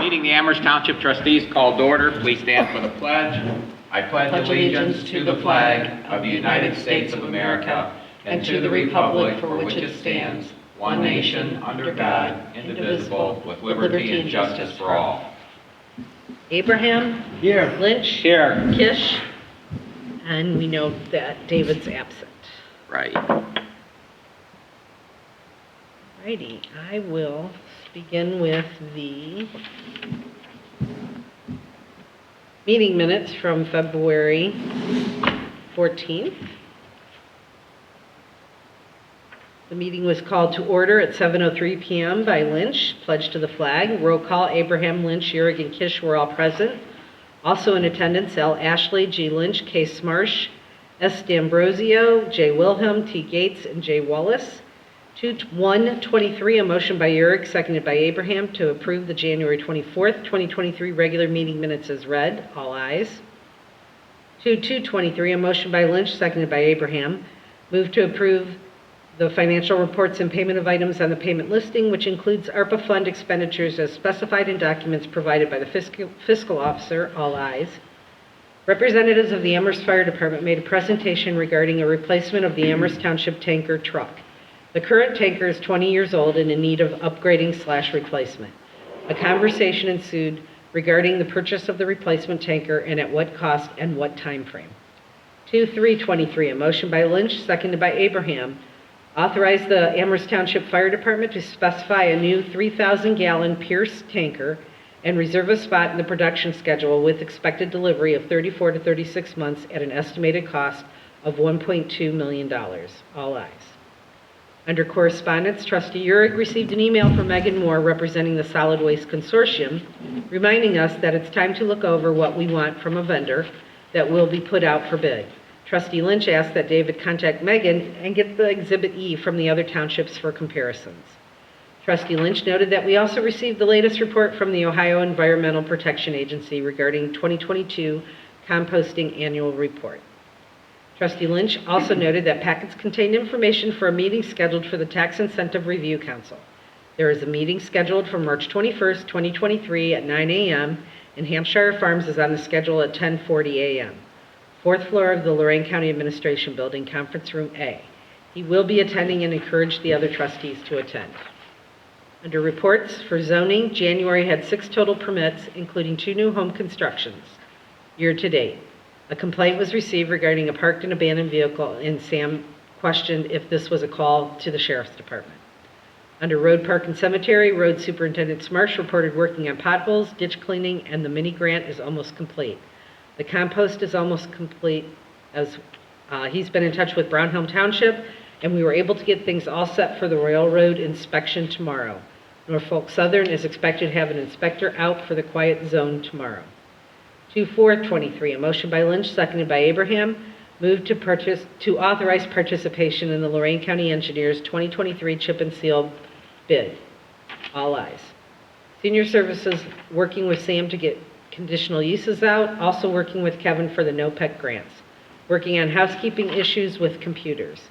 Meeting the Amherst Township Trustees called to order. Please stand for the pledge. I pledge allegiance to the flag of the United States of America and to the republic for which it stands, one nation, under God, indivisible, with liberty and justice for all. Abraham? Here. Lynch? Here. Kish? And we know that David's absent. Right. Righty, I will begin with the meeting minutes from February 14th. The meeting was called to order at 7:03 p.m. by Lynch, pledge to the flag. Roll call, Abraham, Lynch, Uhrig, and Kish were all present. Also in attendance, L. Ashley, G. Lynch, K. Smarsh, S. D'Ambrosio, J. Wilhelm, T. Gates, and J. Wallace. 123, a motion by Uhrig, seconded by Abraham, to approve the January 24th, 2023 regular meeting minutes as read. All ayes. 223, a motion by Lynch, seconded by Abraham. Move to approve the financial reports and payment of items on the payment listing, which includes ARPA fund expenditures as specified in documents provided by the fiscal officer. All ayes. Representatives of the Amherst Fire Department made a presentation regarding a replacement of the Amherst Township tanker truck. The current tanker is 20 years old and in need of upgrading/replacement. A conversation ensued regarding the purchase of the replacement tanker and at what cost and what time frame. 323, a motion by Lynch, seconded by Abraham, authorize the Amherst Township Fire Department to specify a new 3,000-gallon Pierce tanker and reserve a spot in the production schedule with expected delivery of 34 to 36 months at an estimated cost of $1.2 million. All ayes. Under correspondence, Trustee Uhrig received an email from Megan Moore representing the Solid Waste Consortium, reminding us that it's time to look over what we want from a vendor that will be put out for bid. Trustee Lynch asked that David contact Megan and get the Exhibit E from the other townships for comparisons. Trustee Lynch noted that we also received the latest report from the Ohio Environmental Protection Agency regarding 2022 composting annual report. Trustee Lynch also noted that packets contained information for a meeting scheduled for the Tax Incentive Review Council. There is a meeting scheduled for March 21st, 2023 at 9 a.m. and Hampshire Farms is on the schedule at 10:40 a.m. Fourth floor of the Lorain County Administration Building, Conference Room A. He will be attending and encouraged the other trustees to attend. Under reports for zoning, January had 6 total permits, including 2 new home constructions. Year to date, a complaint was received regarding a parked and abandoned vehicle, and Sam questioned if this was a call to the Sheriff's Department. Under road, park, and cemetery, Road Superintendent Smarsh reported working on potholes, ditch cleaning, and the mini grant is almost complete. The compost is almost complete, as he's been in touch with Brownhelm Township, and we were able to get things all set for the railroad inspection tomorrow. Norfolk Southern is expected to have an inspector out for the quiet zone tomorrow. 2423, a motion by Lynch, seconded by Abraham, moved to authorize participation in the Lorain County Engineers 2023 chip and seal bid. All ayes. Senior Services working with Sam to get conditional uses out, also working with Kevin for the NOPEC grants. Working on housekeeping issues with computers.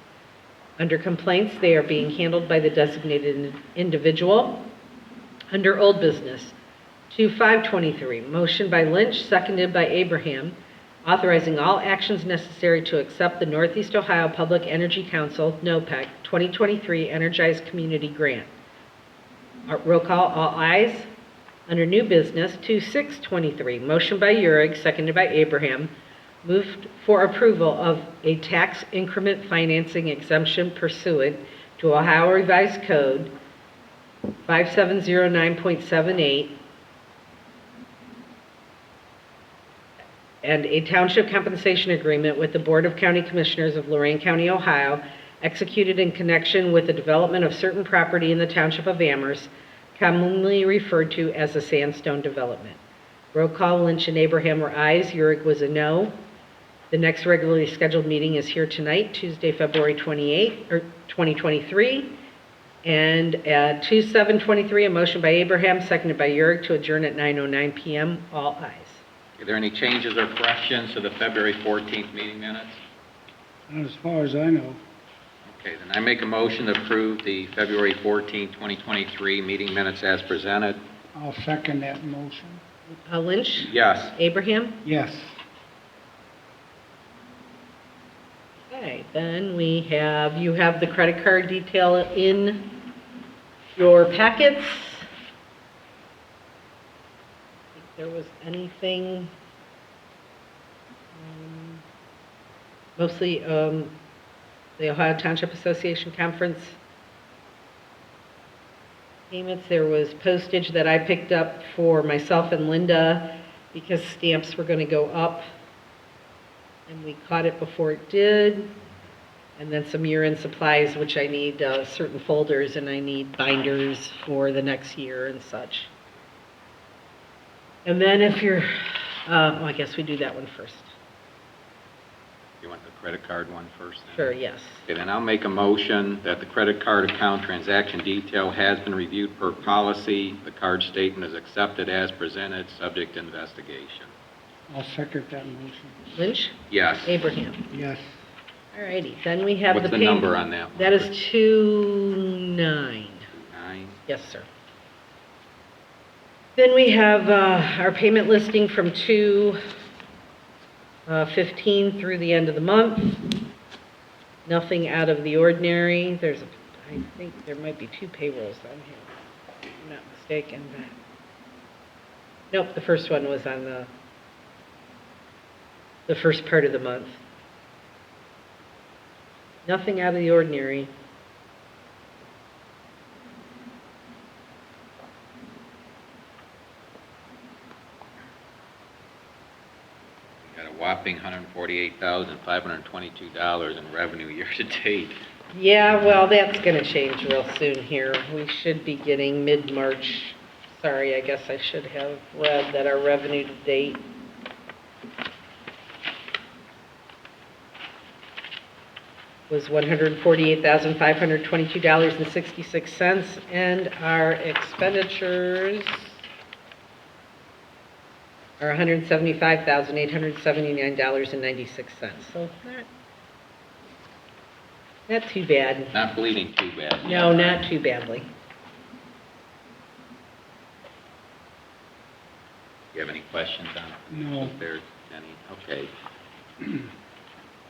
Under complaints, they are being handled by the designated individual. Under old business, 2523, motion by Lynch, seconded by Abraham, authorizing all actions necessary to accept the Northeast Ohio Public Energy Council, NOPEC, 2023 Energized Community Grant. Roll call, all ayes. Under new business, 2623, motion by Uhrig, seconded by Abraham, moved for approval of a tax increment financing exemption pursuant to Ohio Revised Code 5709.78 and a township compensation agreement with the Board of County Commissioners of Lorain County, Ohio, executed in connection with the development of certain property in the township of Amherst, commonly referred to as a sandstone development. Roll call, Lynch and Abraham were ayes. Uhrig was a no. The next regularly scheduled meeting is here tonight, Tuesday, February 28th, 2023. And at 2723, a motion by Abraham, seconded by Uhrig, to adjourn at 9:09 p.m. All ayes. Are there any changes or corrections to the February 14th meeting minutes? Not as far as I know. Okay, then I make a motion to approve the February 14th, 2023 meeting minutes as presented. I'll second that motion. Lynch? Yes. Abraham? Yes. Okay, then you have the credit card detail in your packets. If there was anything, mostly the Ohio Township Association Conference payments. There was postage that I picked up for myself and Linda because stamps were going to go up, and we caught it before it did. And then some year-end supplies, which I need certain folders, and I need binders for the next year and such. And then if you're, I guess we do that one first. You want the credit card one first? Then? Sure, yes. Okay, then I'll make a motion that the credit card account transaction detail has been reviewed per policy. The card statement is accepted as presented, subject to investigation. I'll second that motion. Lynch? Yes. Abraham? Yes. All righty, then we have What's the payment. number on that one? That is 29. 9. Yes, sir. Then we have our payment listing from 2/15 through the end of the month. Nothing out of the ordinary. I think there might be 2 payrolls on here, if I'm not mistaken. Nope, the first one was on the first part of the month. Nothing out of the ordinary. Got a whopping $148,522 in revenue year to date. Yeah, well, that's going to change real soon here. We should be getting mid-March. Sorry, I guess I should have read that our revenue to date was $148,522.66, and our expenditures are $175,879.96. So not too bad. Not bleeding too bad. No, not too badly. You have any questions on it? No. If there's any, okay.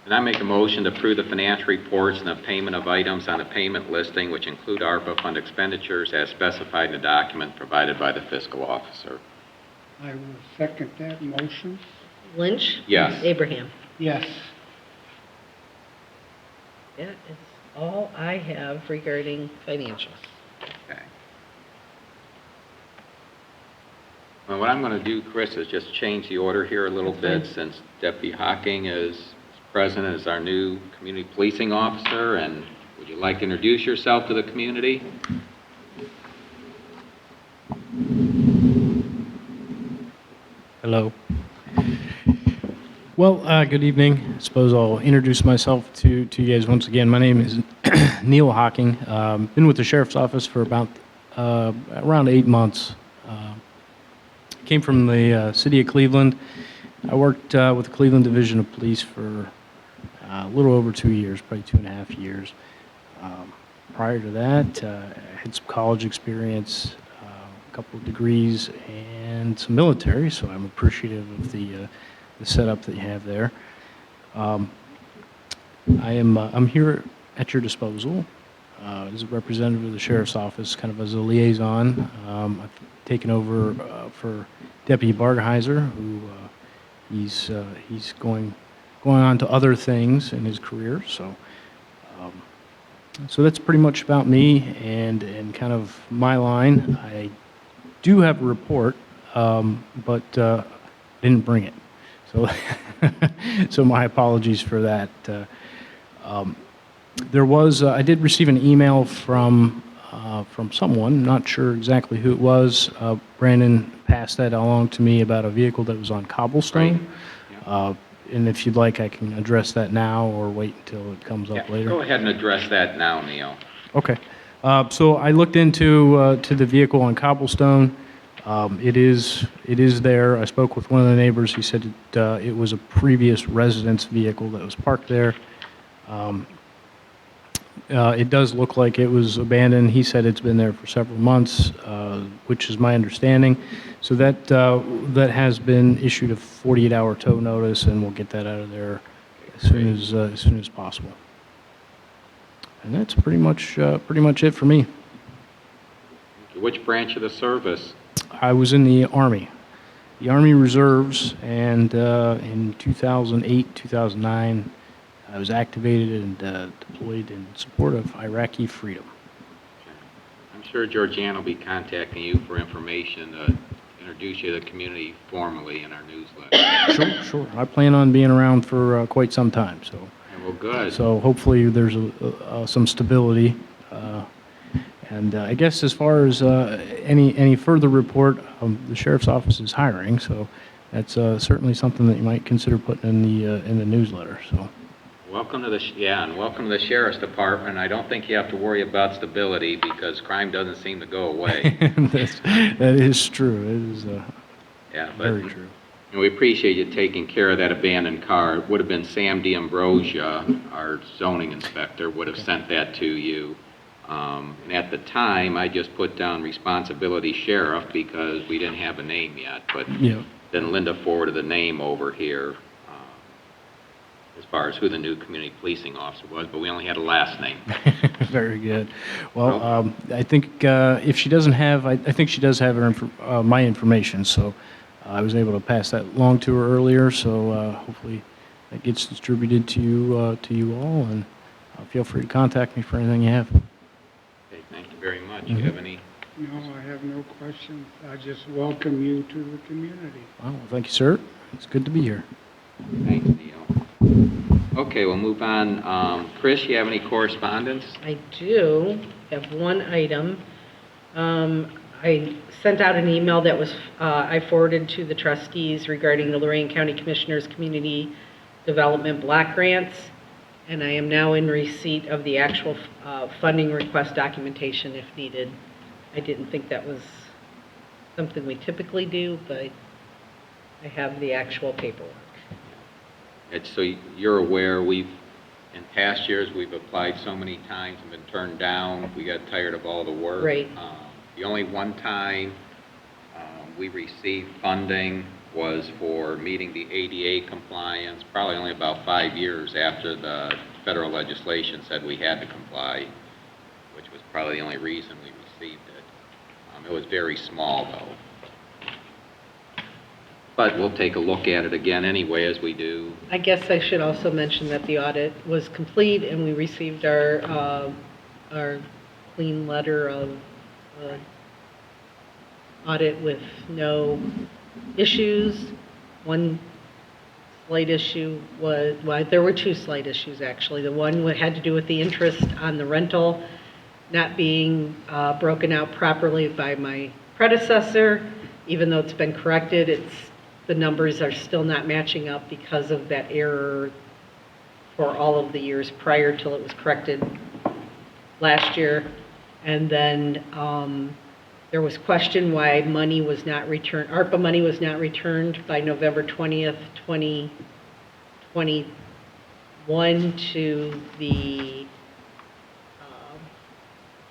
And I make a motion to approve the financial reports and the payment of items on the payment listing, which include ARPA fund expenditures as specified in the document provided by the fiscal officer. I will second that motion. Lynch? Yes. Abraham? Yes. That is all I have regarding financials. Okay. Well, what I'm going to do, Chris, is just change the order here a little bit, since Deputy Hocking is present as our new community policing officer. And would you like to introduce yourself to the community? Hello. Well, good evening. I suppose I'll introduce myself to you guys once again. My name is Neil Hocking. Been with the Sheriff's Office for about around 8 months. Came from the city of Cleveland. I worked with the Cleveland Division of Police for a little over 2 years, probably 2.5 years. Prior to that, I had some college experience, a couple of degrees, and some military, so I'm appreciative of the setup that you have there. I'm here at your disposal as a representative of the Sheriff's Office, kind of as a liaison. I've taken over for Deputy Bargeheiser, who he's going on to other things in his career. So that's pretty much about me and kind of my line. I do have a report, but didn't bring it. So, so my apologies for that. I did receive an email from someone, not sure exactly who it was. Brandon passed that along to me about a vehicle that was on cobblestone. Right. Yeah. And if you'd like, I can address that now or wait until it comes up later. Go ahead and address that now, Neil. Okay. So I looked into to the vehicle on cobblestone. It is there. I spoke with one of the neighbors. He said it was a previous residence vehicle that was parked there. It does look like it was abandoned. He said it's been there for several months, which is my understanding. So that has been issued a 48-hour tow notice, and we'll get that out of there as soon as possible. And that's pretty much it for me. Which branch of the service? I was in the Army Reserves, and in 2008, 2009, I was activated and deployed in support of Iraqi freedom. I'm sure Georgianne will be contacting you for information to introduce you to the community formally in our newsletter. Sure. I plan on being around for quite some time, so. Well, good. So hopefully there's some stability. And I guess as far as any further report, the sheriff's office is hiring, so that's certainly something that you might consider putting in the newsletter. So. Welcome to the sheriff's department. I don't think you have to worry about stability because crime doesn't seem to go away. That is true. It is very true. And we appreciate you taking care of that abandoned car. It would have been Sam D'Ambrosia, our zoning inspector, would have sent that to you. And at the time, I just put down responsibility sheriff because we didn't have a name yet. But then Linda forwarded the name over here as far as who the new community policing officer was, but we only had a last name. Very good. Well, I think if she doesn't have, I think she does have her my information, so I was able to pass that along to her earlier, so hopefully that gets distributed to you all, and feel free to contact me for anything you have. Okay, thank you very much. Mm-hmm. You have any? No, I have no questions. I just welcome you to the community. Well, thank you, sir. It's good to be here. Thanks, Neil. Okay, we'll move on. Chris, you have any correspondence? I do have one item. I sent out an email that was I forwarded to the trustees regarding the Lorain County Commissioners Community Development Block Grants, and I am now in receipt of the actual funding request documentation if needed. I didn't think that was something we typically do, but I have the actual paperwork. So you're aware, in past years, we've applied so many times and been turned down. We got tired of all the work. Right. The only one time we received funding was for meeting the ADA compliance, probably only about 5 years after the federal legislation said we had to comply, which was probably the only reason we received it. It was very small, though. But we'll take a look at it again anyway, as we do. I guess I should also mention that the audit was complete and we received our clean letter of audit with no issues. One slight issue was, well, there were two slight issues actually. The one had to do with the interest on the rental not being broken out properly by my predecessor. Even though it's been corrected, the numbers are still not matching up because of that error for all of the years prior till it was corrected last year. And then there was question why money was not returned, ARPA money was not returned by November 20th, 2021 to the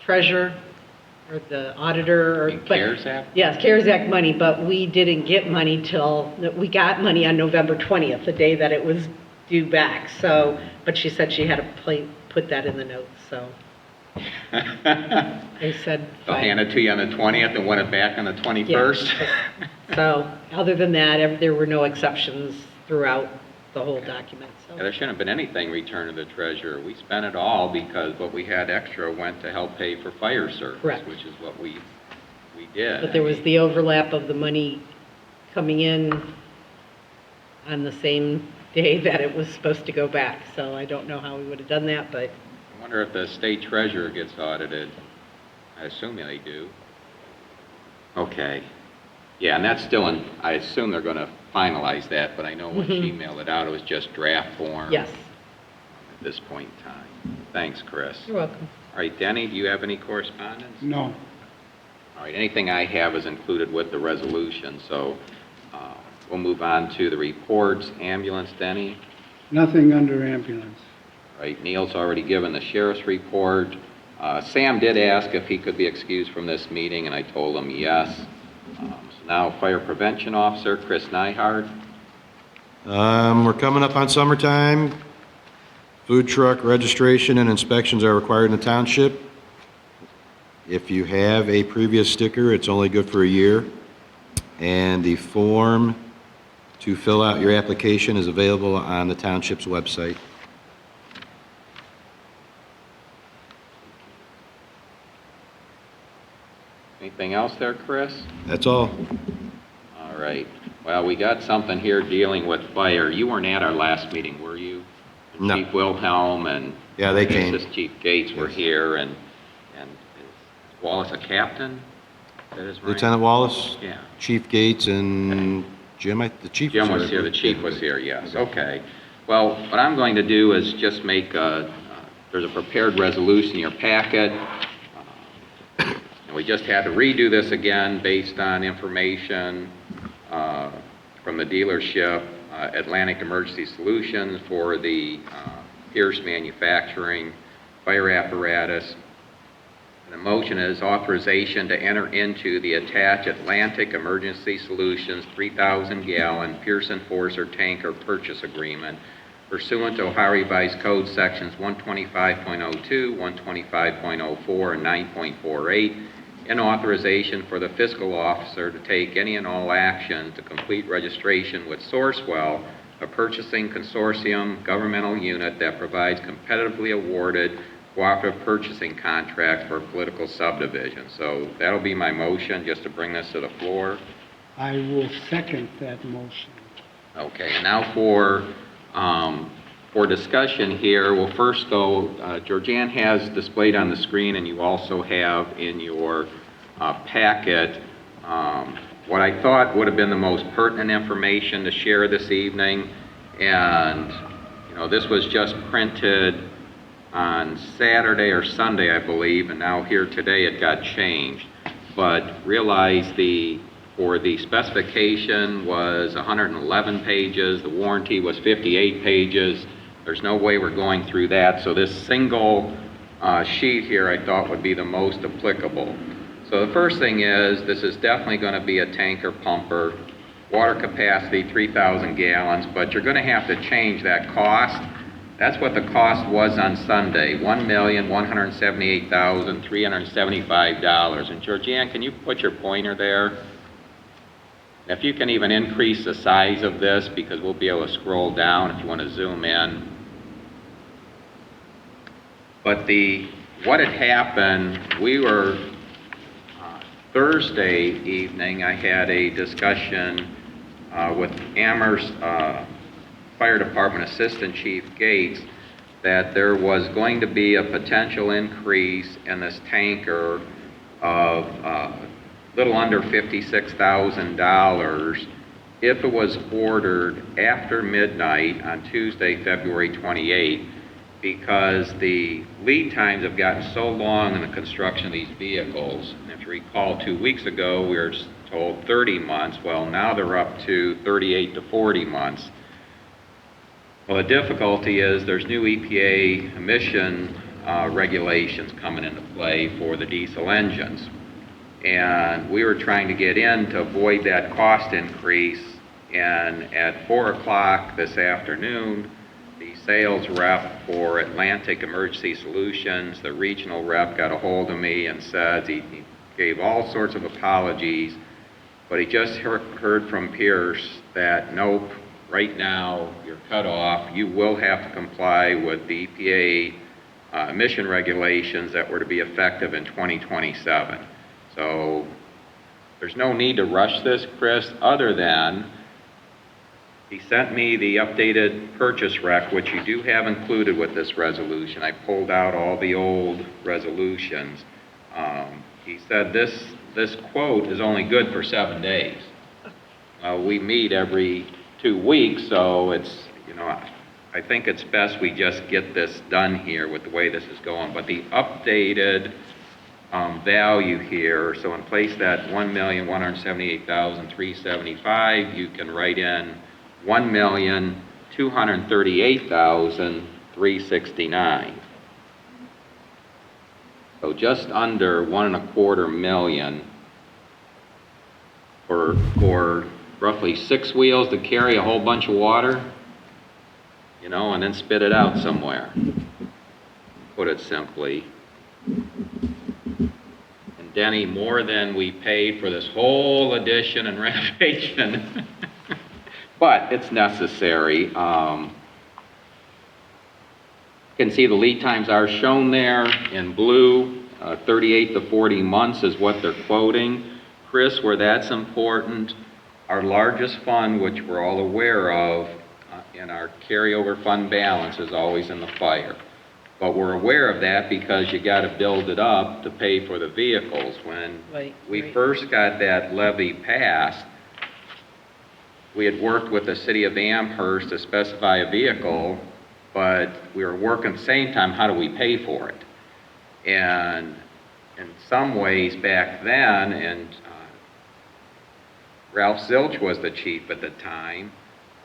treasurer or the auditor. CARES Act? Yes, CARES Act money, but we didn't get money we got money on November 20th, the day that it was due back. So, but she said she had to put that in the notes, so. They said. They'll hand it to you on the 20th and want it back on the 21st? Yeah. So, other than that, there were no exceptions throughout the whole document. So. Yeah, there shouldn't have been anything returned to the treasurer. We spent it all because what we had extra went to help pay for fire service. Correct. Which is what we did. But there was the overlap of the money coming in on the same day that it was supposed to go back. So I don't know how we would have done that, but. I wonder if the state treasurer gets audited. I assume they do. Okay. Yeah, and that's still in, I assume they're going to finalize that, but I know when she mailed it out, it was just draft form. Yes. At this point in time. Thanks, Chris. You're welcome. All right, Denny, do you have any correspondence? No. All right, anything I have is included with the resolution, so we'll move on to the reports. Ambulance, Denny? Nothing under ambulance. All Right, Neil's already given the sheriff's report. Sam did ask if he could be excused from this meeting, and I told him yes. So now, Fire Prevention Officer Chris Nyhard. We're coming up on summertime. Food truck registration and inspections are required in the township. If you have a previous sticker, it's only good for a year. And the form to fill out your application is available on the township's website. Anything else there, Chris? That's all. All right. Well, we got something here dealing with fire. You weren't at our last meeting, were you? No. Chief Wilhelm and Yeah, they came. Chief Gates were Yes. here, and is Wallace a captain? That is right. Lieutenant Wallace, Yeah. Chief Gates, and Jim, the chief Jim was here, the chief was here, yes, okay. Well, what I'm going to do is just make there's a prepared resolution in your packet. And we just had to redo this again based on information from the dealership, Atlantic Emergency Solutions, for the Pierce Manufacturing fire apparatus. The motion is authorization to enter into the attached Atlantic Emergency Solutions 3,000-gallon Pierce Enforcer tanker purchase agreement pursuant to Ohio Revised Code sections 125.02, 125.04, and 9.48, and authorization for the fiscal officer to take any and all action to complete registration with Sourcewell, a purchasing consortium governmental unit that provides competitively awarded cooperative purchasing contracts for political subdivision. So that'll be my motion, just to bring this to the floor. I will second that motion. Okay, and now for discussion here, well, first though, Georgianne has displayed on the screen, and you also have in your packet what I thought would have been the most pertinent information to share this evening. And, you know, this was just printed on Saturday or Sunday, I believe, and now here today it got changed. But realize for the specification was 111 pages, the warranty was 58 pages. There's no way we're going through that, so this single sheet here I thought would be the most applicable. So the first thing is, this is definitely going to be a tanker pumper, water capacity 3,000 gallons, but you're going to have to change that cost. That's what the cost was on Sunday, $1,178,375. And Georgianne, can you put your pointer there? If you can even increase the size of this, because we'll be able to scroll down if you want to zoom in. But what had happened, we were, Thursday evening, I had a discussion with Amherst Fire Department Assistant Chief Gates that there was going to be a potential increase in this tanker of little under $56,000 if it was ordered after midnight on Tuesday, February 28th, because the lead times have gotten so long in the construction of these vehicles. And if you recall, 2 weeks ago, we were told 30 months. Well, now they're up to 38 to 40 months. Well, the difficulty is there's new EPA emission regulations coming into play for the diesel engines. And we were trying to get in to avoid that cost increase. And at 4 o'clock this afternoon, the sales rep for Atlantic Emergency Solutions, the regional rep, got a hold of me and said he gave all sorts of apologies, but he just heard from Pierce that nope, right now you're cut off. You will have to comply with the EPA emission regulations that were to be effective in 2027. So there's no need to rush this, Chris, other than he sent me the updated purchase rec, which you do have included with this resolution. I pulled out all the old resolutions. He said this quote is only good for 7 days. We meet every 2 weeks, so it's, you know, I think it's best we just get this done here with the way this is going. But the updated value here, so in place that $1,178,375, you can write in $1,238,375. $1,369,000. So just under $1.25 million for roughly 6 wheels to carry a whole bunch of water, you know, and then spit it out somewhere, put it simply. And Denny, more than we paid for this whole addition and renovation, but it's necessary. You can see the lead times are shown there in blue. 38 to 40 months is what they're quoting. Chris, where that's important, our largest fund, which we're all aware of, in our carryover fund balance is always in the fire. But we're aware of that because you got to build it up to pay for the vehicles. When we first got that levy passed, we had worked with the city of Amherst to specify a vehicle, but we were working at the same time, how do we pay for it? And in some ways back then, and Ralph Zilch was the chief at the time.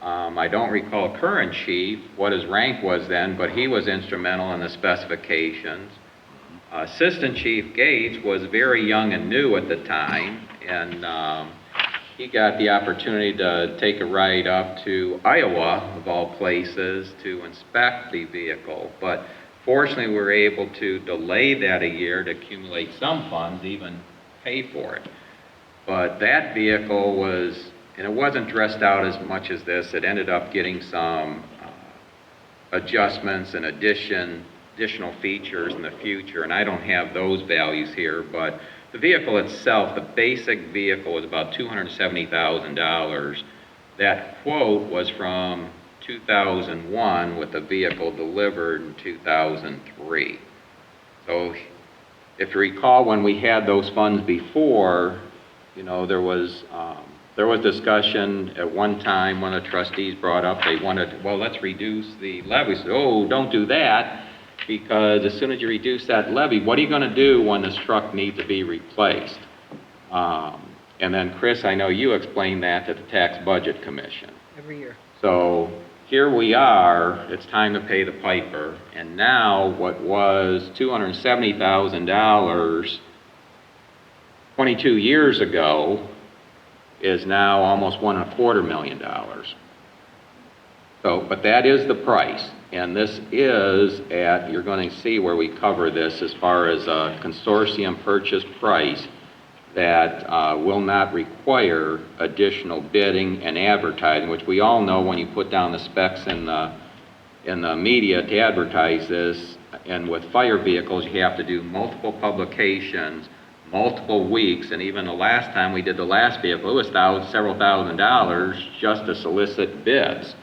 I don't recall current chief, what his rank was then, but he was instrumental in the specifications. Assistant Chief Gates was very young and new at the time, and he got the opportunity to take a ride up to Iowa, of all places, to inspect the vehicle. But fortunately, we were able to delay that a year to accumulate some funds, even pay for it. But that vehicle was, and it wasn't dressed out as much as this, it ended up getting some adjustments and additional features in the future, and I don't have those values here, but the vehicle itself, the basic vehicle, was about $270,000. That quote was from 2001 with the vehicle delivered in 2003. So if you recall, when we had those funds before, you know, there was discussion at one time. One of the trustees brought up they wanted, well, let's reduce the levy. So, oh, don't do that, because as soon as you reduce that levy, what are you going to do when this truck needs to be replaced? And then, Chris, I know you explained that to the Tax Budget Commission. Every year. So here we are, it's time to pay the piper, and now what was $270,000 22 years ago is now almost $1.25 million. So, but that is the price, and this is at, you're going to see where we cover this as far as a consortium purchase price that will not require additional bidding and advertising, which we all know when you put down the specs in the media to advertise this, and with fire vehicles you have to do multiple publications, multiple weeks, and even the last time we did the last vehicle, it was several $1,000s just to solicit bids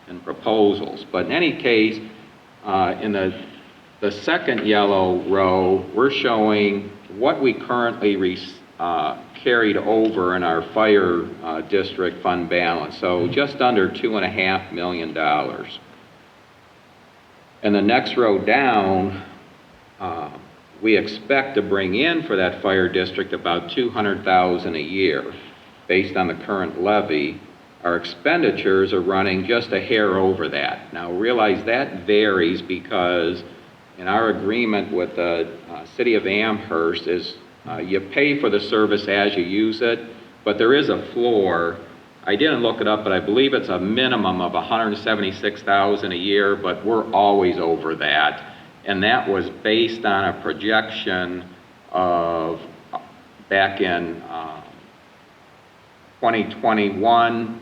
and proposals. But in any case, in the second yellow row, we're showing what we currently carried over in our fire district fund balance, so just under $2.5 million. And the next row down, we expect to bring in for that fire district about $200,000 a year. Based on the current levy, our expenditures are running just a hair over that. Now realize that varies because in our agreement with the city of Amherst is you pay for the service as you use it, but there is a floor. I didn't look it up, but I believe it's a minimum of $176,000 a year, but we're always over that. And that was based on a projection of back in 2021,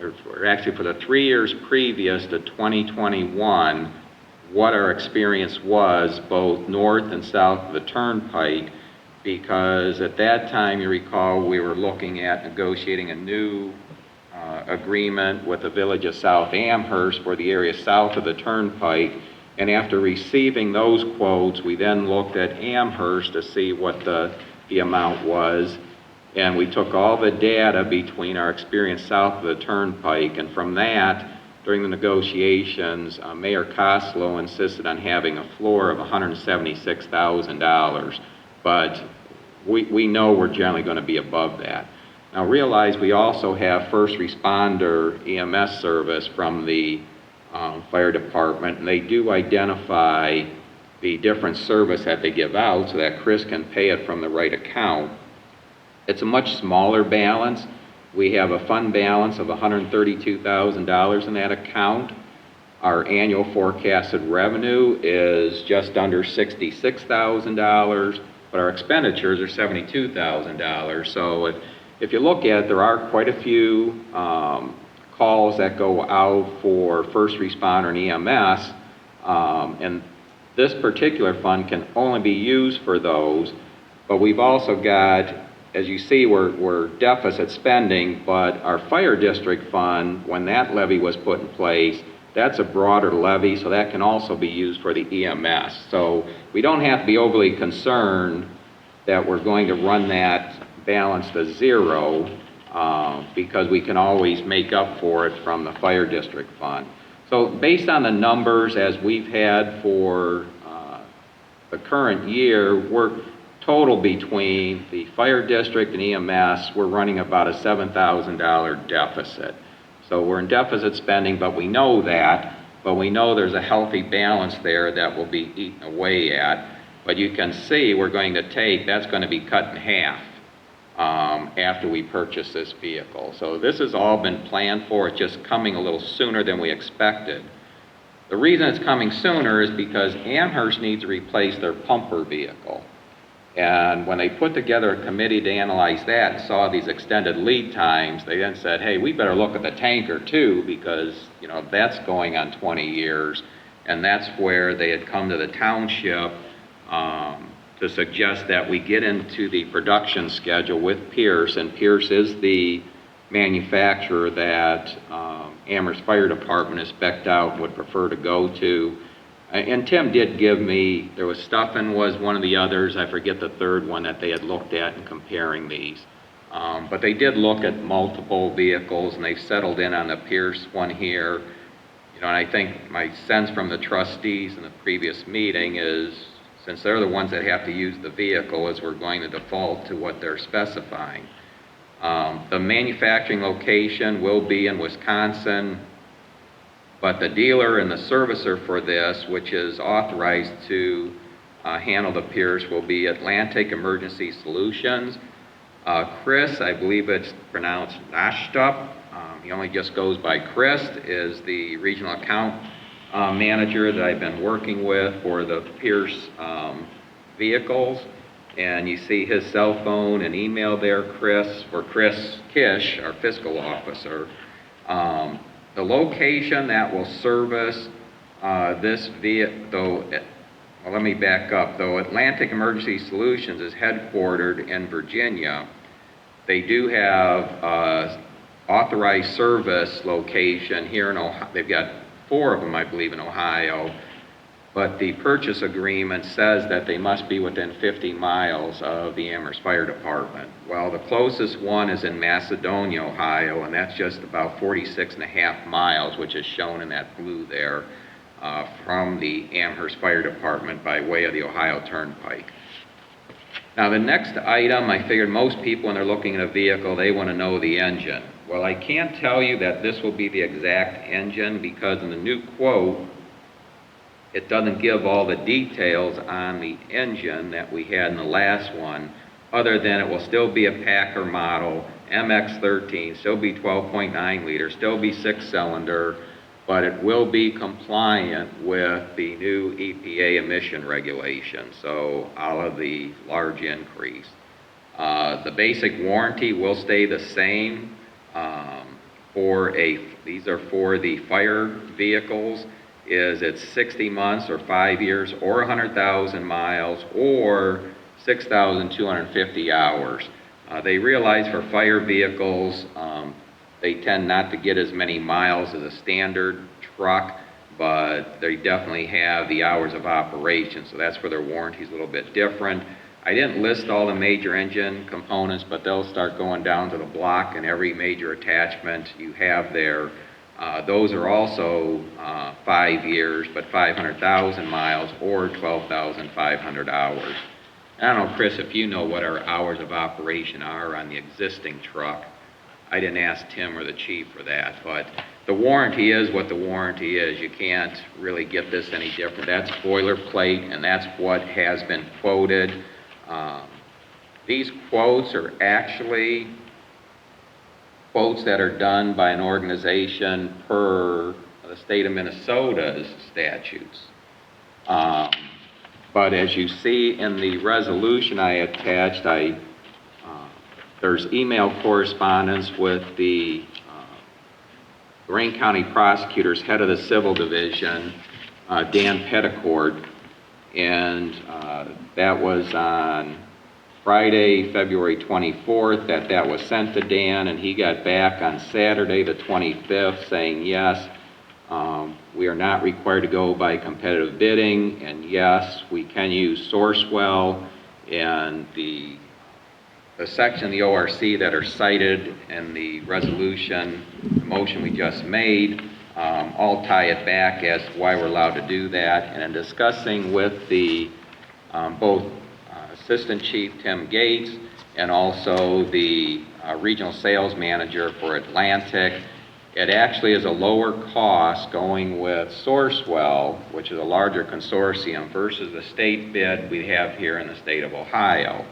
or actually for the 3 years previous to 2021, what our experience was both north and south of the Turnpike, because at that time, you recall, we were looking at negotiating a new agreement with the village of South Amherst for the area south of the Turnpike. And after receiving those quotes, we then looked at Amherst to see what the amount was. And we took all the data between our experience south of the Turnpike. And from that, during the negotiations, Mayor Koslow insisted on having a floor of $176,000. But we know we're generally going to be above that. Now realize we also have first responder EMS service from the Fire Department, and they do identify the different service that they give out so that Chris can pay it from the right account. It's a much smaller balance. We have a fund balance of $132,000 in that account. Our annual forecasted revenue is just under $66,000, but our expenditures are $72,000. So if you look at it, there are quite a few calls that go out for first responder and EMS, and this particular fund can only be used for those, but we've also got, as you see, we're deficit spending, but our fire district fund, when that levy was put in place, that's a broader levy, so that can also be used for the EMS. So we don't have to be overly concerned that we're going to run that balance to zero, because we can always make up for it from the fire district fund. So based on the numbers as we've had for the current year, we're total between the fire district and EMS, we're running about a $7,000 deficit. So we're in deficit spending, but we know that, but we know there's a healthy balance there that will be eaten away at. But you can see we're going to take, that's going to be cut in half after we purchase this vehicle. So this has all been planned for. It's just coming a little sooner than we expected. The reason it's coming sooner is because Amherst needs to replace their pumper vehicle. And when they put together a committee to analyze that and saw these extended lead times, they then said, hey, we better look at the tanker too, because that's going on 20 years. And that's where they had come to the township to suggest that we get into the production schedule with Pierce, and Pierce is the manufacturer that Amherst Fire Department is spec'd out and would prefer to go to. And Tim did give me, there was Stuffin was one of the others, I forget the third one that they had looked at in comparing these. But they did look at multiple vehicles, and they've settled in on the Pierce one here. And I think my sense from the trustees in the previous meeting is, since they're the ones that have to use the vehicle, is we're going to default to what they're specifying. The manufacturing location will be in Wisconsin, but the dealer and the servicer for this, which is authorized to handle the Pierce, will be Atlantic Emergency Solutions. Chris, I believe it's pronounced Nashtup, he only just goes by Chris, is the regional account manager that I've been working with for the Pierce vehicles. And you see his cell phone and email there, Chris, for Chris Kish, our fiscal officer. The location that will service this vehicle, well, let me back up. Though Atlantic Emergency Solutions is headquartered in Virginia, they do have authorized service location here in Ohio. They've got 4 of them, I believe, in Ohio. But the purchase agreement says that they must be within 50 miles of the Amherst Fire Department. Well, the closest one is in Macedonia, Ohio, and that's just about 46.5 miles, which is shown in that blue there, from the Amherst Fire Department by way of the Ohio Turnpike. Now, the next item, I figured most people, when they're looking at a vehicle, they want to know the engine. Well, I can't tell you that this will be the exact engine, because in the new quote, it doesn't give all the details on the engine that we had in the last one, other than it will still be a Packer model, MX-13, still be 12.9 liter, still be 6-cylinder, but it will be compliant with the new EPA emission regulations, so all of the large increase. The basic warranty will stay the same these are for the fire vehicles, is it's 60 months or 5 years or 100,000 miles or 6,250 hours. They realize for fire vehicles, they tend not to get as many miles as a standard truck, but they definitely have the hours of operation, so that's where their warranty is a little bit different. I didn't list all the major engine components, but they'll start going down to the block, and every major attachment you have there. Those are also 5 years, but 500,000 miles or 12,500 hours. I don't know, Chris, if you know what our hours of operation are on the existing truck. I didn't ask Tim or the chief for that, but the warranty is what the warranty is. You can't really get this any different. That's boilerplate, and that's what has been quoted. These quotes are actually quotes that are done by an organization per the state of Minnesota's statutes. But as you see in the resolution I attached, there's email correspondence with the Lorraine County Prosecutor's head of the Civil Division, Dan Petticord, and that was on Friday, February 24th, that was sent to Dan, and he got back on Saturday, the 25th, saying, yes, we are not required to go by competitive bidding, and yes, we can use Sourcewell, and the section of the ORC that are cited in the resolution, the motion we just made, all tie it back as to why we're allowed to do that. And in discussing with the both Assistant Chief Tim Gates and also the Regional Sales Manager for Atlantic, it actually is a lower cost going with Sourcewell, which is a larger consortium, versus the state bid we have here in the state of Ohio.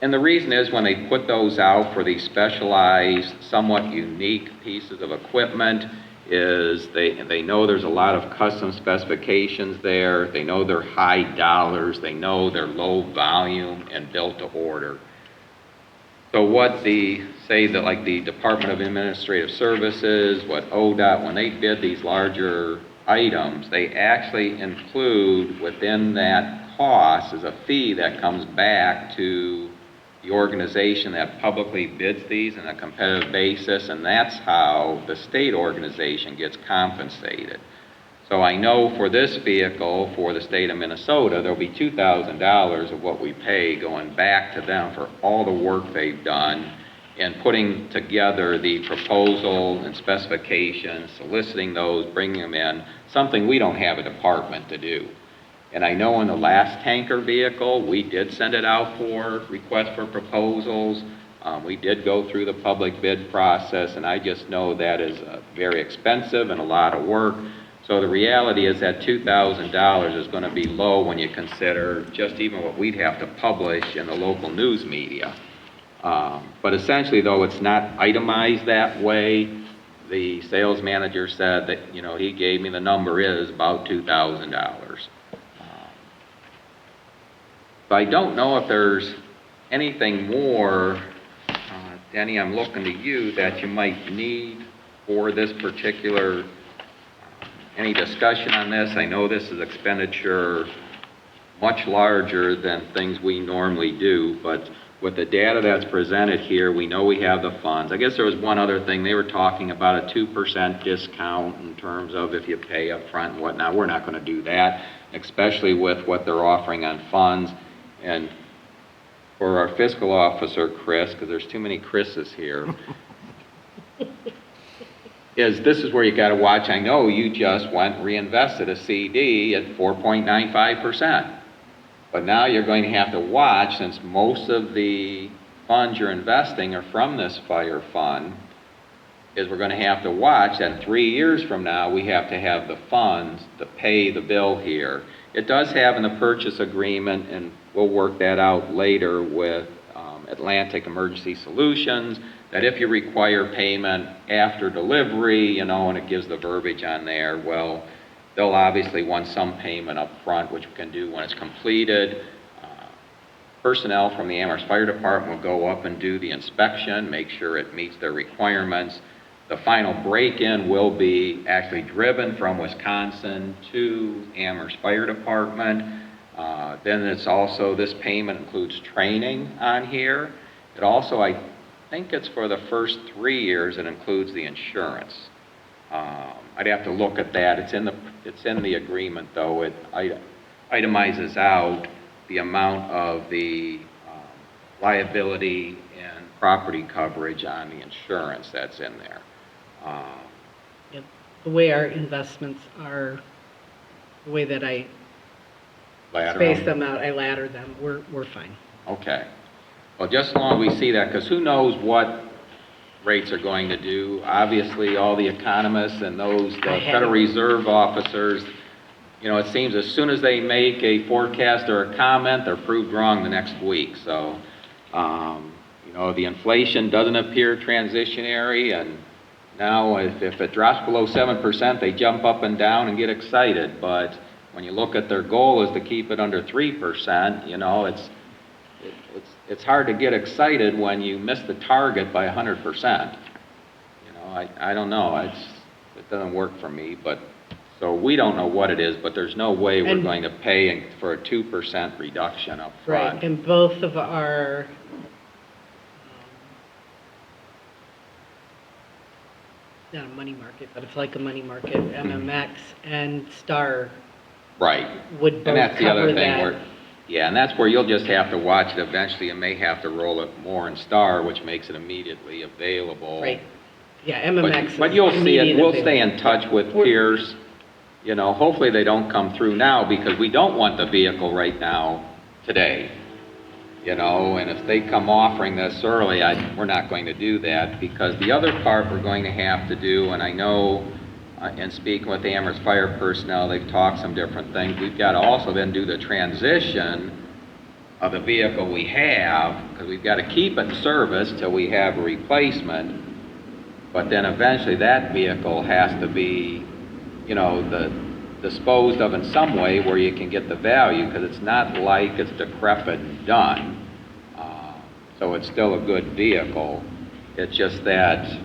And the reason is when they put those out for these specialized, somewhat unique pieces of equipment, is they know there's a lot of custom specifications there, they know they're high dollars, they know they're low volume and built to order. So what like the Department of Administrative Services, what ODOT, when they bid these larger items, they actually include within that cost is a fee that comes back to the organization that publicly bids these on a competitive basis, and that's how the state organization gets compensated. So I know for this vehicle, for the state of Minnesota, there'll be $2,000 of what we pay going back to them for all the work they've done in putting together the proposal and specifications, soliciting those, bringing them in, something we don't have a department to do. And I know in the last tanker vehicle, we did send it out for requests for proposals. We did go through the public bid process, and I just know that is very expensive and a lot of work. So the reality is that $2,000 is going to be low when you consider just even what we'd have to publish in the local news media. But essentially, though, it's not itemized that way. The sales manager said that, he gave me the number is about $2,000. So I don't know if there's anything more, Denny, I'm looking to you, that you might need for this particular, any discussion on this. I know this is expenditure much larger than things we normally do, but with the data that's presented here, we know we have the funds. I guess there was one other thing. They were talking about a 2% discount in terms of if you pay up front and whatnot. We're not going to do that, especially with what they're offering on funds. And for our fiscal officer, Chris, because there's too many Chris's here, this is where you got to watch. I know you just went and reinvested a CD at 4.95%. But now you're going to have to watch, since most of the funds you're investing are from this fire fund, is we're going to have to watch that 3 years from now we have to have the funds to pay the bill here. It does have in the purchase agreement, and we'll work that out later with Atlantic Emergency Solutions, that if you require payment after delivery, and it gives the verbiage on there, well, they'll obviously want some payment up front, which we can do when it's completed. Personnel from the Amherst Fire Department will go up and do the inspection, make sure it meets their requirements. The final break-in will be actually driven from Wisconsin to Amherst Fire Department. Then it's also, this payment includes training on here. It also, I think it's for the first 3 years, it includes the insurance. I'd have to look at that. It's in the agreement, though. It itemizes out the amount of the liability and property coverage on the insurance that's in there. Yep. The way our investments are, the way that I space them out, I ladder them, we're fine. Okay. Well, just as long as we see that, because who knows what rates are going to do. Obviously, all the economists and those, the I have- Federal Reserve officers, it seems as soon as they make a forecast or a comment, they're proved wrong the next week. So, the inflation doesn't appear transitionary, and now if it drops below 7%, they jump up and down and get excited. But when you look at their goal is to keep it under 3%, it's hard to get excited when you miss the target by 100%. I don't know. It doesn't work for me. But so we don't know what it is, but there's no way we're going to pay for a 2% reduction up front. Right, and both of our not a money market, but it's like a money market, MMX and Star Right. would And both that's the other cover thing that. where, yeah, and that's where you'll just have to watch it. Eventually, you may have to roll it more in Star, which makes it immediately available. Right. Yeah, MMX But is you'll see it. immediate We'll stay in available. touch with Pierce. Hopefully they don't come through now because we don't want the vehicle right now today. And if they come offering this early, we're not going to do that because the other part we're going to have to do, and I know in speaking with the Amherst fire personnel, they've talked some different things. We've got to also then do the transition of the vehicle we have because we've got to keep it in service till we have a replacement. But then eventually that vehicle has to be, disposed of in some way where you can get the value because it's not like it's decrepit and done. So it's still a good vehicle. It's just that,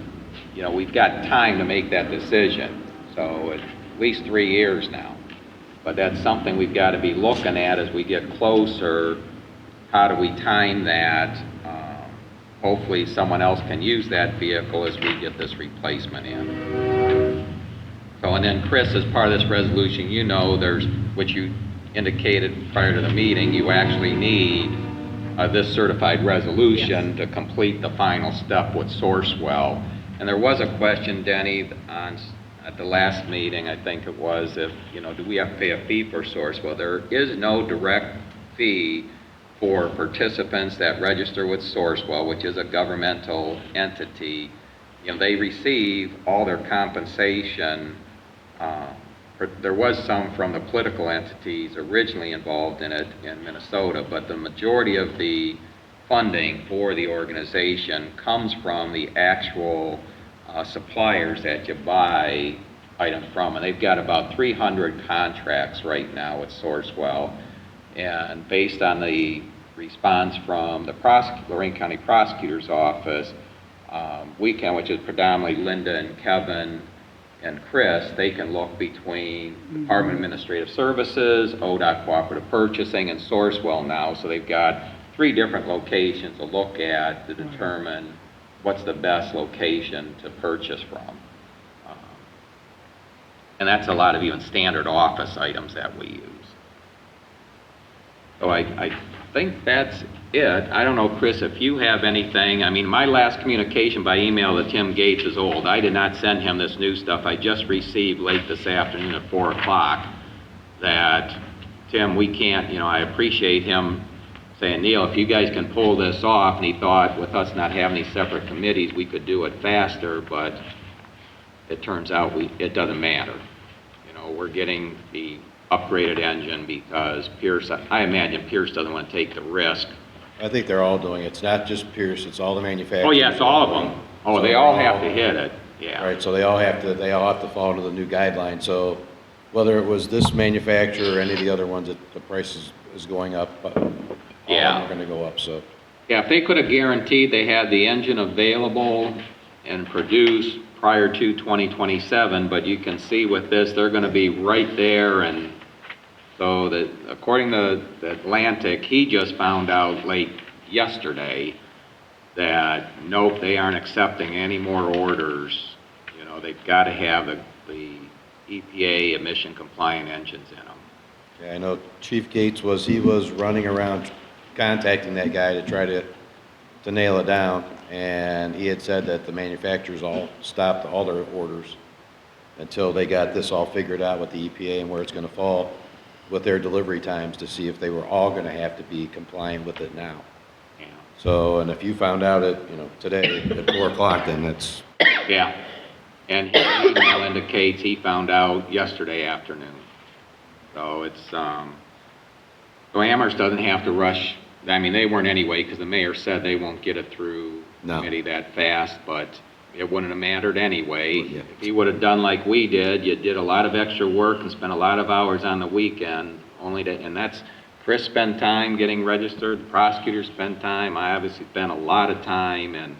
we've got time to make that decision. So at least 3 years now. But that's something we've got to be looking at as we get closer. How do we time that? Hopefully someone else can use that vehicle as we get this replacement in. So, and then Chris, as part of this resolution, there's, which you indicated prior to the meeting, you actually need this certified resolution to complete the final step with Sourcewell. And there was a question, Denny, at the last meeting, I think it was, if, do we have to pay a fee for Sourcewell? There is no direct fee for participants that register with Sourcewell, which is a governmental entity. They receive all their compensation. There was some from the political entities originally involved in it in Minnesota, but the majority of the funding for the organization comes from the actual suppliers that you buy items from. And they've got about 300 contracts right now with Sourcewell. And based on the response from the Lorraine County Prosecutor's Office, which is predominantly Linda and Kevin and Chris, they can look between Department of Administrative Services, ODOT Cooperative Purchasing, and Sourcewell now. So they've got 3 different locations to look at to determine what's the best location to purchase from. And that's a lot of even standard office items that we use. So I think that's it. I don't know, Chris, if you have anything. I mean, my last communication by email to Tim Gates is old. I did not send him this new stuff. I just received late this afternoon at 4 o'clock that, Tim, we can't, I appreciate him saying, Neil, if you guys can pull this off, and he thought with us not having these separate committees, we could do it faster, but it turns out it doesn't matter. We're getting the upgraded engine because Pierce, I imagine Pierce doesn't want to take the risk. I think they're all doing it. It's not just Pierce, it's all the manufacturers. Oh, yes, all of them. Oh, So they all have to hit it, yeah. Right, so they all have to follow the new guidelines. So whether it was this manufacturer or any of the other ones, the price is going up. All of them are going to go up, so. Yeah, if they could have guaranteed they had the engine available and produced prior to 2027, but you can see with this, they're going to be right there. And so that, according to the Atlantic, he just found out late yesterday that nope, they aren't accepting any more orders. They've got to have the EPA emission compliant engines in them. Yeah, I know Chief Gates was running around contacting that guy to try to nail it down, and he had said that the manufacturers all stopped all their orders until they got this all figured out with the EPA and where it's going to fall with their delivery times to see if they were all going to have to be compliant with it now. Yeah. So, and if you found out today at 4 o'clock, then that's, Yeah. And his email indicates he found out yesterday afternoon. So it's, so Amherst doesn't have to rush. I mean, they weren't anyway, because the mayor said they won't get it through No. committee that fast, but it wouldn't have mattered anyway. Yeah. If he would have done like we did, you did a lot of extra work and spent a lot of hours on the weekend, and that's, Chris spent time getting registered, the prosecutor spent time, I obviously spent a lot of time, and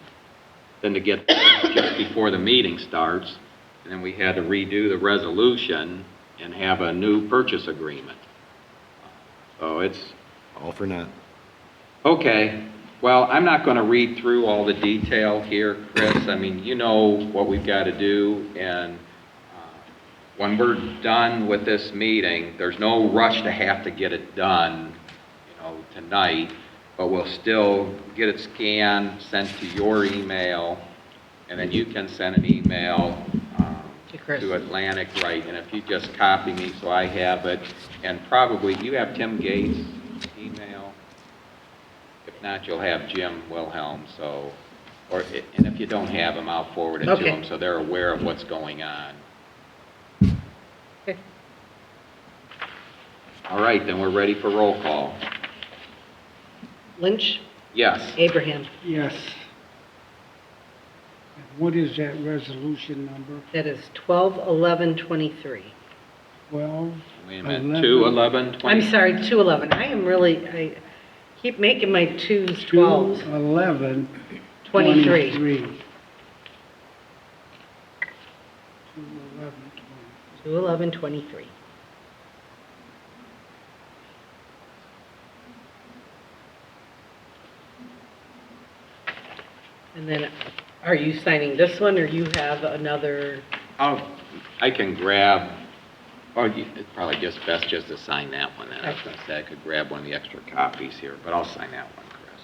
then to get there just before the meeting starts, and then we had to redo the resolution and have a new purchase agreement. So it's, all for naught. okay, well, I'm not going to read through all the detail here, Chris. I mean, you know what we've got to do, and when we're done with this meeting, there's no rush to have to get it done, tonight, but we'll still get it scanned, sent to your email, and then you can send an email To Chris. to Atlantic, right? And if you just copy me so I have it, and probably, you have Tim Gates' email? If not, you'll have Jim Wilhelm, so, and if you don't have him, I'll forward it to Okay. them so they're aware of what's going on. Okay. All right, then we're ready for roll call. Lynch, Yes. Abraham. Yes. And what is that resolution number? That is 12/11/23. 12? Wait a minute, 11. 2/11/20. I'm sorry, 2/11. I keep making my 2s 12s. 11. 23. 2/11/20. 2/11/23. And then, are you signing this one, or you have another? I can grab, it's probably just best just to sign that one then. I was going to say I could grab one of the extra copies here, but I'll sign that one, Chris.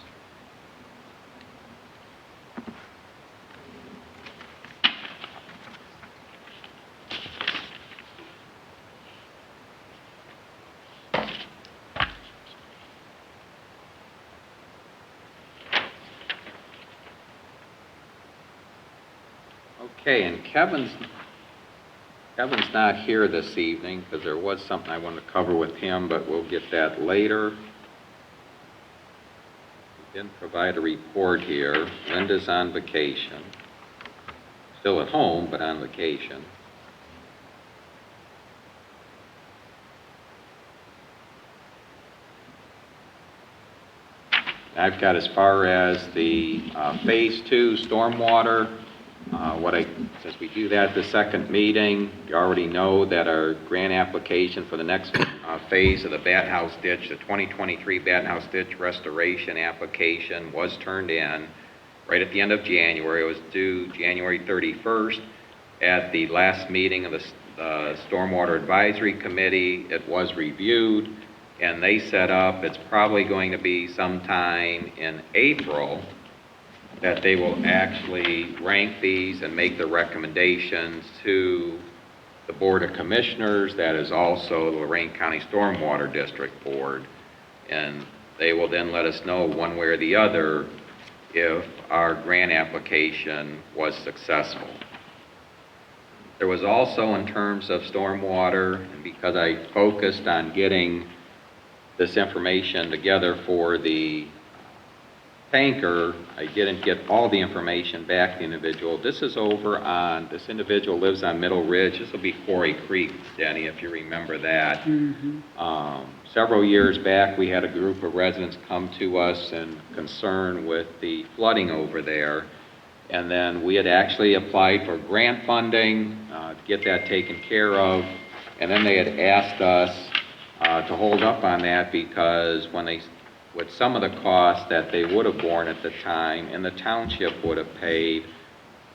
Okay, and Kevin's not here this evening because there was something I wanted to cover with him, but we'll get that later. He didn't provide a report here. Linda's on vacation. Still at home, but on vacation. I've got as far as the Phase 2 stormwater. Since we do that the second meeting, you already know that our grant application for the next phase of the Bat House Ditch, the 2023 Bat House Ditch Restoration application was turned in right at the end of January. It was due January 31st. At the last meeting of the Stormwater Advisory Committee, it was reviewed, and they set up, it's probably going to be sometime in April, that they will actually rank these and make the recommendations to the Board of Commissioners, that is also the Lorraine County Stormwater District Board, and they will then let us know one way or the other if our grant application was successful. There was also, in terms of stormwater, and because I focused on getting this information together for the tanker, I didn't get all the information back to the individual. This individual lives on Middle Ridge. This will be Quarry Creek, Denny, if you remember that. Mm-hmm. Several years back, we had a group of residents come to us in concern with the flooding over there. And then we had actually applied for grant funding to get that taken care of. And then they had asked us to hold up on that because with some of the costs that they would have borne at the time and the township would have paid,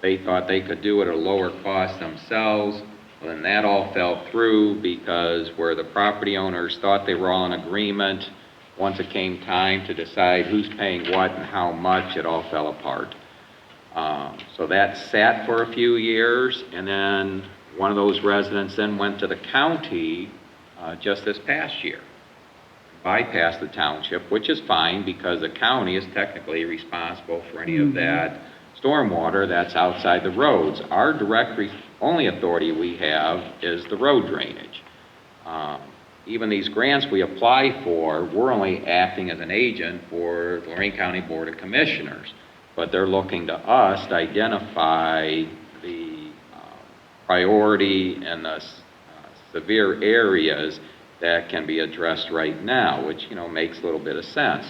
they thought they could do it at a lower cost themselves. Well, then that all fell through because where the property owners thought they were all in agreement, once it came time to decide who's paying what and how much, it all fell apart. So that sat for a few years, and then one of those residents then went to the county just this past year, bypass the township, which is fine because the county is technically responsible for any of that stormwater that's outside the roads. Our only authority we have is the road drainage. Even these grants we apply for, we're only acting as an agent for the Lorraine County Board of Commissioners, but they're looking to us to identify the priority and the severe areas that can be addressed right now, which, makes a little bit of sense.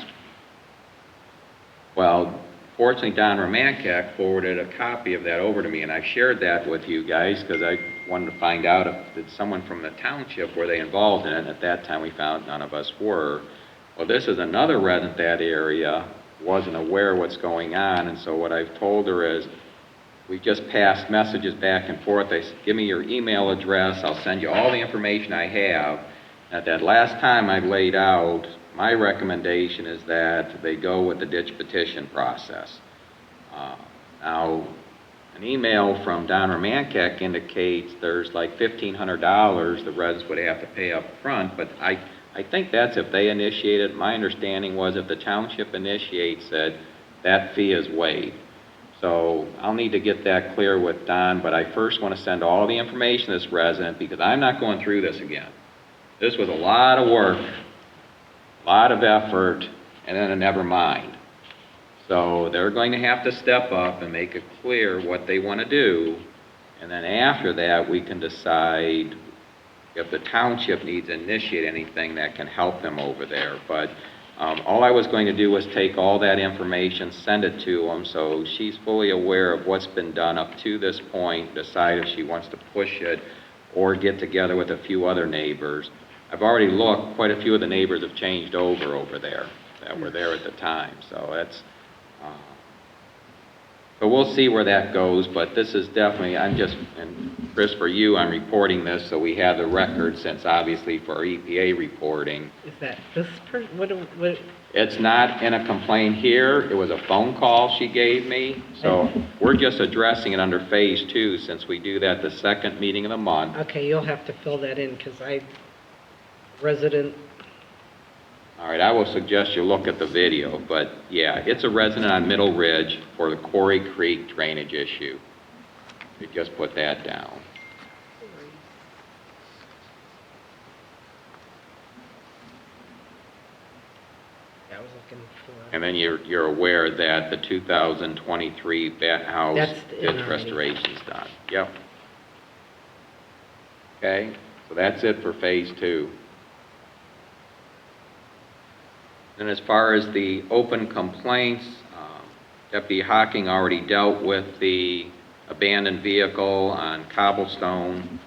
Well, fortunately, Don Romankak forwarded a copy of that over to me, and I've shared that with you guys because I wanted to find out if did someone from the township were they involved in it. And at that time, we found none of us were. Well, this is another resident that area, wasn't aware of what's going on, and so what I've told her is, we just passed messages back and forth. They said, give me your email address, I'll send you all the information I have. At that last time I laid out, my recommendation is that they go with the ditch petition process. Now, an email from Don Romankak indicates there's like $1,500 the residents would have to pay up front, but I think that's if they initiate it. My understanding was if the township initiates it, that fee is waived. So I'll need to get that clear with Don, but I first want to send all the information to this resident because I'm not going through this again. This was a lot of work, a lot of effort, and then a never mind. So they're going to have to step up and make it clear what they want to do, and then after that we can decide if the township needs to initiate anything that can help them over there. But all I was going to do was take all that information, send it to them, so she's fully aware of what's been done up to this point, decide if she wants to push it or get together with a few other neighbors. I've already looked, quite a few of the neighbors have changed over there that were there at the time, so that's, so we'll see where that goes, but this is definitely, and Chris, for you, I'm reporting this so we have the record since obviously for our EPA reporting. Is that this person? What? It's not in a complaint here. It was a phone call she gave me. So we're just addressing it under phase 2 since we do that the second meeting of the month. Okay, you'll have to fill that in because resident. All right, I will suggest you look at the video, but yeah, it's a resident on Middle Ridge for the Quarry Creek drainage issue. You just put that down. I was looking for. And then you're aware that the 2023 Bat House That's in ditch our restoration's done. Yep. Okay, so that's it for phase 2. And as far as the open complaints, Deputy Hocking already dealt with the abandoned vehicle on Cobblestone.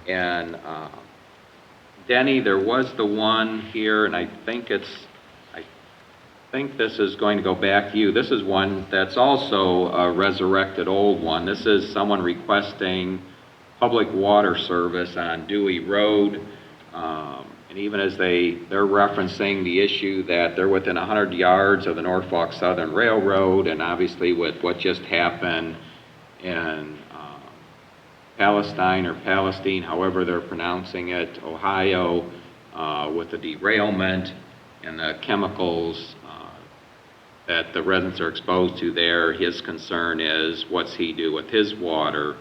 And Denny, there was the one here, and I think this is going to go back to you. This is one that's also a resurrected old one. This is someone requesting public water service on Dewey Road. And even as they're referencing the issue that they're within 100 yards of the Norfolk Southern Railroad, and obviously with what just happened in Palestine or Palestine, however they're pronouncing it, Ohio, with the derailment and the chemicals that the residents are exposed to there, his concern is what's he do with his water.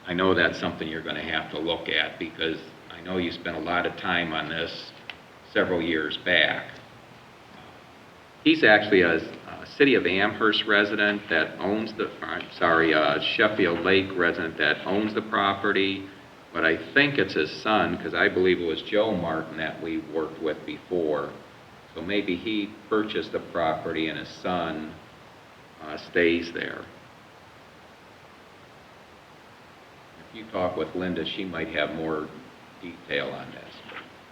I know that's something you're going to have to look at because I know you spent a lot of time on this several years back. He's actually a city of Amherst resident that owns Sheffield Lake resident that owns the property, but I think it's his son because I believe it was Joe Martin that we worked with before. So maybe he purchased the property and his son stays there. If you talk with Linda, she might have more detail on this.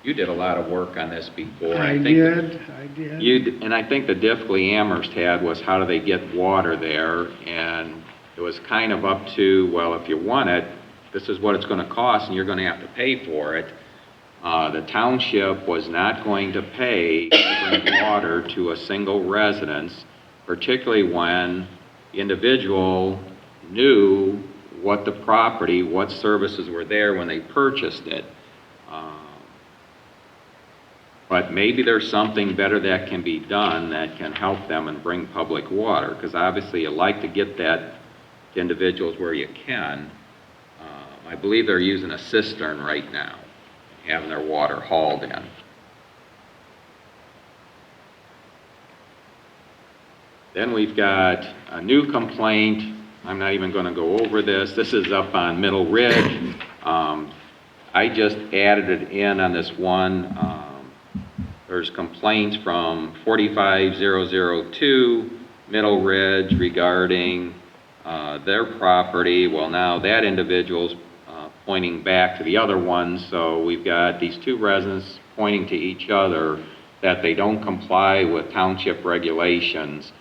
You did a lot of work on this before. I did. And I think the difficulty Amherst had was how do they get water there, and it was kind of up to, well, if you want it, this is what it's going to cost, and you're going to have to pay for it. The township was not going to pay to bring water to a single residence, particularly when the individual knew what the property, what services were there when they purchased it. But maybe there's something better that can be done that can help them and bring public water, because obviously you like to get that to individuals where you can. I believe they're using a cistern right now, having their water hauled in. Then we've got a new complaint. I'm not even going to go over this. This is up on Middle Ridge. I just added it in on this one. There's complaints from 45002 Middle Ridge regarding their property. Well, now that individual's pointing back to the other one, so we've got these two residents pointing to each other that they don't comply with township regulations,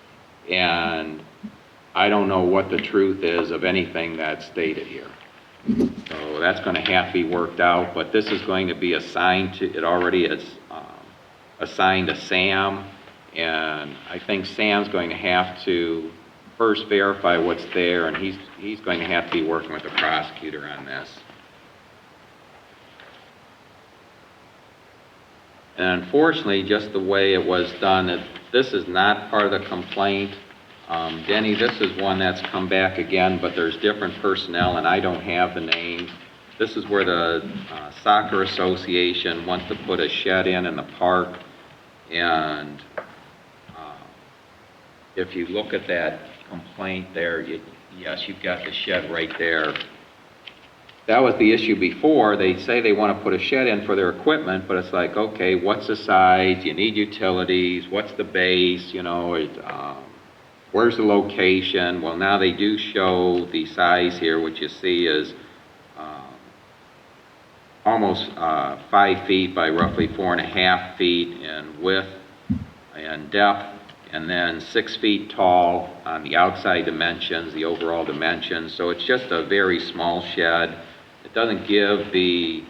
and I don't know what the truth is of anything that's stated here. So that's going to have to be worked out, but this is going to be assigned to, it already is assigned to Sam, and I think Sam's going to have to first verify what's there, and he's going to have to be working with the prosecutor on this. And unfortunately, just the way it was done, this is not part of the complaint. Denny, this is one that's come back again, but there's different personnel, and I don't have the name. This is where the soccer association wants to put a shed in the park, and if you look at that complaint there, yes, you've got the shed right there. That was the issue before. They say they want to put a shed in for their equipment, but it's like, okay, what's the size? You need utilities. What's the base? You know, where's the location? Well, now they do show the size here, which you see is almost 5 feet by roughly 4.5 feet in width and depth, and then 6 feet tall on the outside dimensions, the overall dimensions. So it's just a very small shed. It doesn't give the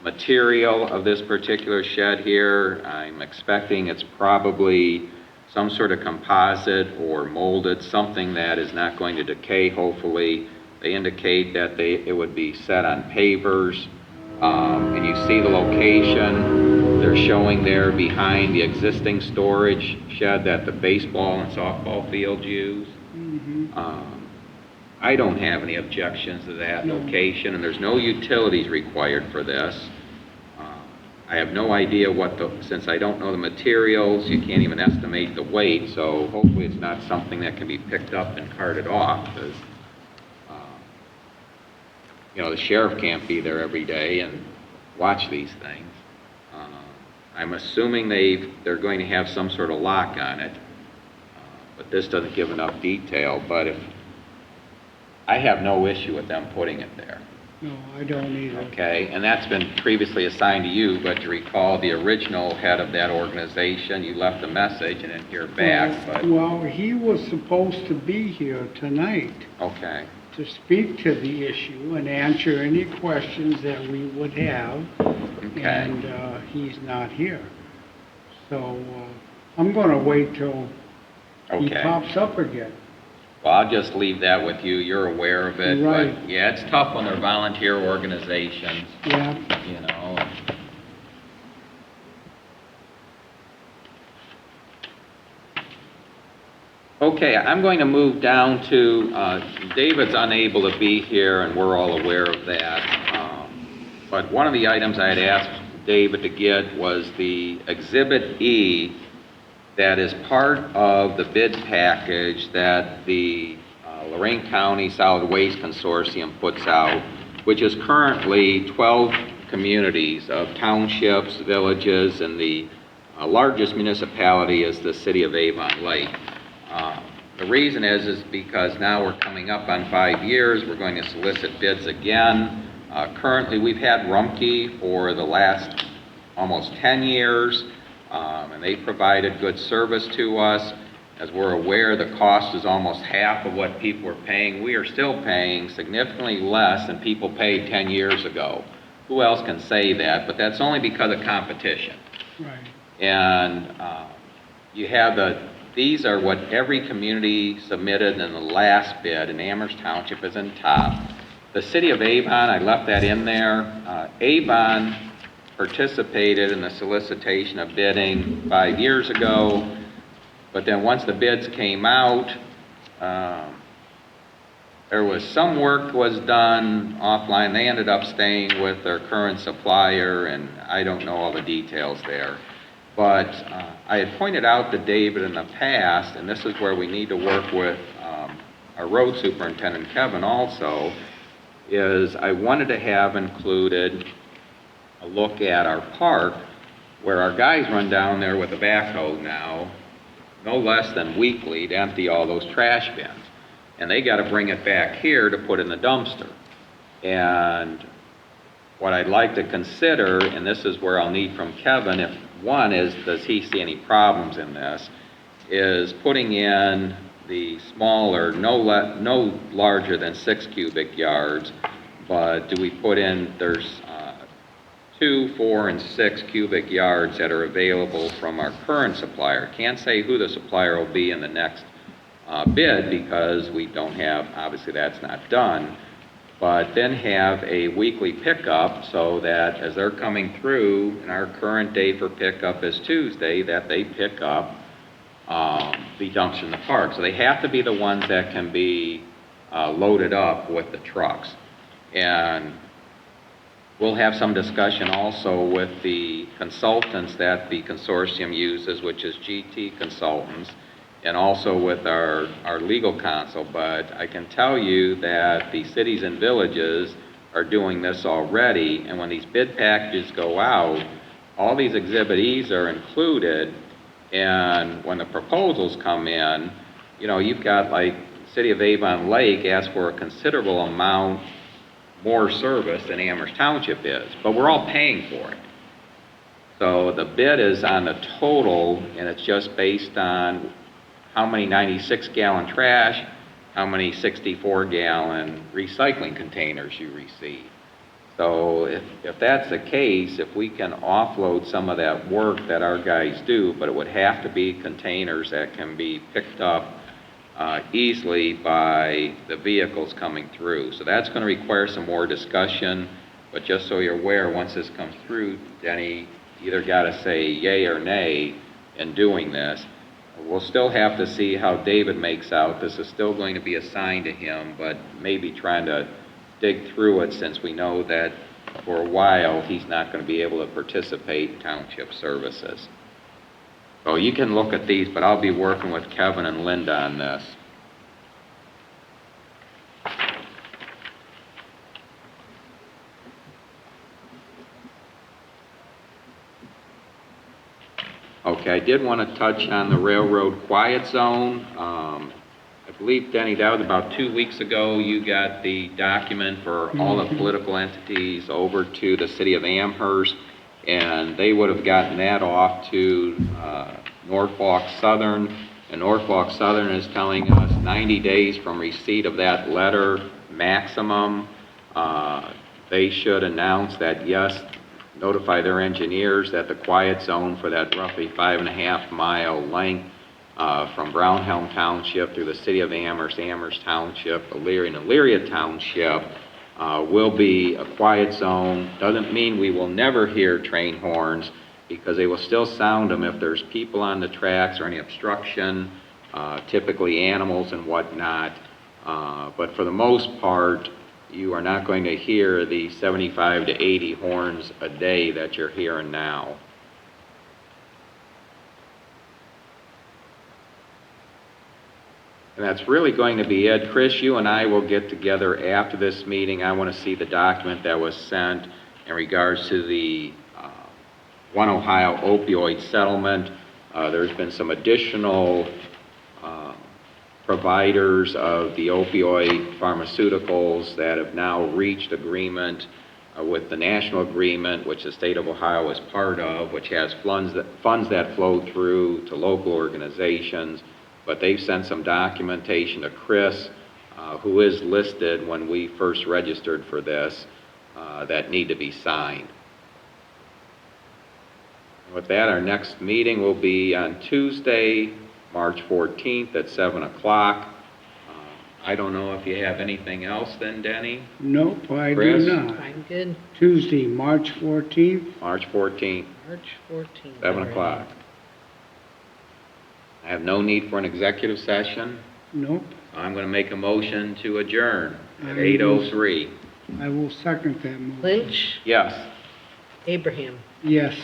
material of this particular shed here. I'm expecting it's probably some sort of composite or molded, something that is not going to decay, hopefully. They indicate that it would be set on pavers. And you see the location. They're showing there behind the existing storage shed that the baseball and softball fields use. I don't have any objections to that location, and there's no utilities required for this. I have no idea since I don't know the materials, you can't even estimate the weight, so hopefully it's not something that can be picked up and carted off, because you know, the sheriff can't be there every day and watch these things. I'm assuming they're going to have some sort of lock on it, but this doesn't give enough detail. But I have no issue with them putting it there. No, I don't either. Okay, and that's been previously assigned to you, but you recall the original head of that organization, you left a message and didn't hear back, but... Well, he was supposed to be here tonight Okay. to speak to the issue and answer any questions that we would have. Okay. And he's not here. So I'm going to wait till he Okay. pops up again. Well, I'll just leave that with you. You're aware of it. Right. But yeah, it's tough when they're volunteer organizations, Yeah. you know. Okay, I'm going to move down to, David's unable to be here, and we're all aware of that. But one of the items I had asked David to get was the Exhibit E that is part of the bid package that the Lorraine County Solid Waste Consortium puts out, which is currently 12 communities of townships, villages, and the largest municipality is the city of Avon Lake. The reason is because now we're coming up on 5 years. We're going to solicit bids again. Currently, we've had Rumpke for the last almost 10 years, and they provided good service to us. As we're aware, the cost is almost half of what people are paying. We are still paying significantly less than people paid 10 years ago. Who else can say that? But that's only because of competition. Right. And you have these are what every community submitted in the last bid, and Amherst Township is in top. The city of Avon, I left that in there. Avon participated in the solicitation of bidding 5 years ago, but then once the bids came out, there was some work was done offline. They ended up staying with their current supplier, and I don't know all the details there. But I had pointed out to David in the past, and this is where we need to work with our road superintendent, Kevin, also, is I wanted to have included a look at our park, where our guys run down there with a backhoe now, no less than weekly, to empty all those trash bins. And they got to bring it back here to put in the dumpster. And what I'd like to consider, and this is where I'll need from Kevin, if one is, does he see any problems in this, is putting in the smaller, no larger than 6 cubic yards, but do we put in, there's 2, 4, and 6 cubic yards that are available from our current supplier. Can't say who the supplier will be in the next bid because we don't have, obviously that's not done, but then have a weekly pickup so that as they're coming through, and our current day for pickup is Tuesday, that they pick up the dumps in the park. So they have to be the ones that can be loaded up with the trucks. And we'll have some discussion also with the consultants that the consortium uses, which is GT Consultants, and also with our legal counsel. But I can tell you that the cities and villages are doing this already, and when these bid packages go out, all these Exhibit E's are included, and when the proposals come in, you know, you've got like City of Avon Lake asked for a considerable amount more service than Amherst Township is, but we're all paying for it. So the bid is on the total, and it's just based on how many 96-gallon trash, how many 64-gallon recycling containers you receive. So if that's the case, if we can offload some of that work that our guys do, but it would have to be containers that can be picked up easily by the vehicles coming through. So that's going to require some more discussion, but just so you're aware, once this comes through, Denny either got to say yay or nay in doing this. We'll still have to see how David makes out. This is still going to be assigned to him, but maybe trying to dig through it since we know that for a while he's not going to be able to participate in township services. So you can look at these, but I'll be working with Kevin and Linda on this. Okay, I did want to touch on the railroad quiet zone. I believe, Denny, that was about 2 weeks ago. You got the document for all the political entities over to the city of Amherst, and they would have gotten that off to Norfolk Southern, and Norfolk Southern is telling us 90 days from receipt of that letter maximum. They should announce that, yes, notify their engineers that the quiet zone for that roughly 5.5 mile length from Brownhelm Township through the city of Amherst, Amherst Township, Elyria, and Elyria Township will be a quiet zone. Doesn't mean we will never hear train horns, because they will still sound them if there's people on the tracks or any obstruction, typically animals and whatnot. But for the most part, you are not going to hear the 75 to 80 horns a day that you're hearing now. And that's really going to be it. Chris, you and I will get together after this meeting. I want to see the document that was sent in regards to the One Ohio opioid settlement. There's been some additional providers of the opioid pharmaceuticals that have now reached agreement with the national agreement, which the state of Ohio is part of, which has funds that flow through to local organizations. But they've sent some documentation to Chris, who is listed when we first registered for this, that need to be signed. With that, our next meeting will be on Tuesday, March 14th at 7 o'clock. I don't know if you have anything else then, Denny? Nope, I do Chris? not. I'm good. Tuesday, March 14th. March 14th, March 14th. 7 o'clock. I have no need for an executive session. Nope. I'm going to make a motion to adjourn at I will- 8:03. I will second that motion. Lynch, Yes. Abraham. Yes.